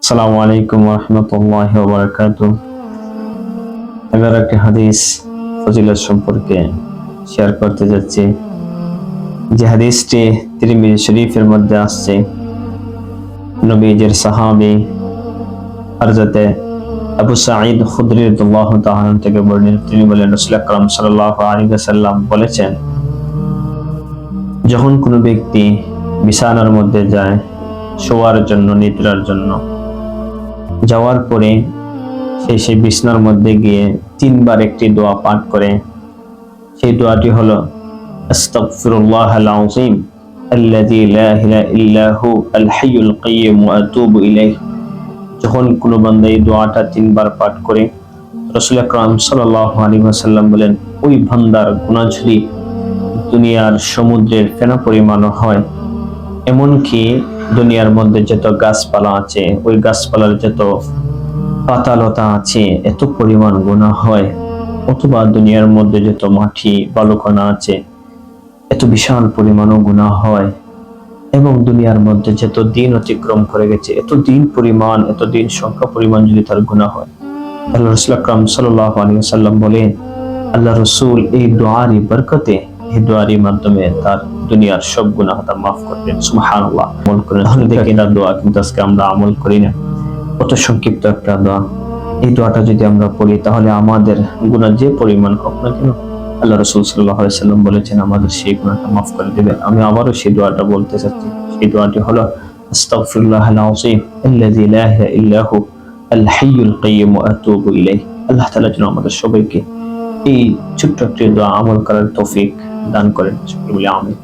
আসসালামু আলাইকুম ওয়া রাহমাতুল্লাহি ওয়া বারাকাতুহু। এবার একটা হাদিস ফজিলত সম্পর্কে শেয়ার করতে যাচ্ছি। যে হাদিসটি তিরমিজি শরীফের মধ্যে আসছে, নবীজির সাহাবী হযরত আবু সাঈদ খুদরি রাদিয়াল্লাহু তাআলা থেকে বর্ণিত। তিনি বলেন, রাসূল আকরাম সাল্লাল্লাহু আলাইহি ওয়াসাল্লাম বলেছেন, যখন কোনো ব্যক্তি বিছানার মধ্যে যায় শোয়ার জন্য, নিদ্রার জন্য, যাওয়ার পরে সেই বিছানার মধ্যে গিয়ে তিনবার একটি দোয়া পাঠ করে। সেই দোয়াটি হলো, আস্তাগফিরুল্লাহাল আযীম আল্লাযী লা ইলাহা ইল্লা হু আল হাইয়ুল কাইয়্যুম ওয়া আতুবু ইলাইহি। যখন কোনো বান্দা এই দোয়াটা তিনবার পাঠ করে, রাসূল আকরাম সাল্লাল্লাহু আলাইহি ওয়াসাল্লাম বলেন, ওই বান্দার গুনাহ যদি দুনিয়ার সমুদ্রের ফেনা পরিমাণও হয়, এমনকি দুনিয়ার মধ্যে যত গাছপালা আছে, ওই গাছপালার যত পাতালতা আছে, এত পরিমাণ গুনাহ হয়, অথবা দুনিয়ার মধ্যে যত মাটি বালুকণা আছে, এত বিশাল পরিমাণও গুনাহ হয়, এবং দুনিয়ার মধ্যে যত দিন অতিক্রম করে গেছে, এত দিন সংখ্যা পরিমাণ যদি তার গুনাহ হয়, আল্লাহ রাসূল আকরাম সাল্লাল্লাহু আলাইহি ওয়াসাল্লাম বলেন, আল্লাহ রাসূল এই দোয়ারই বরকতে, এই দোয়ারই মাধ্যমে তার দুনিয়ার সব গুনাহ তা মাফ করবেন। সুবহানাল্লাহ। আমল করেন। তাহলে দেখেন, এই দোয়া কিন্তু আজকে আমরা আমল করি না। কত সংক্ষিপ্ত একটা দোয়া। এই দোয়াটা যদি আমরা পড়ি, তাহলে আমাদের গুনাহ যে পরিমাণ হোক না কেন, আল্লাহ রাসূল সাল্লাল্লাহু আলাইহি ওয়াসাল্লাম বলেছেন আমাদের সেই গুনাহটা মাফ করে দিবেন। আমি আবারও সেই দোয়াটা বলতে চাচ্ছি। সেই দোয়াটি হলো, আস্তাগফিরুল্লাহাল আযীম আল্লাযী লা ইলাহা ইল্লা হু আল হাইয়ুল কাইয়্যুম ওয়া আতুবু ইলাইহি। আল্লাহ তাআলা যেন আমাদের সবাইকে এই ছোট্ট একটি দোয়া আমল করার তৌফিক দান করেন। সকলে বলি আমিন।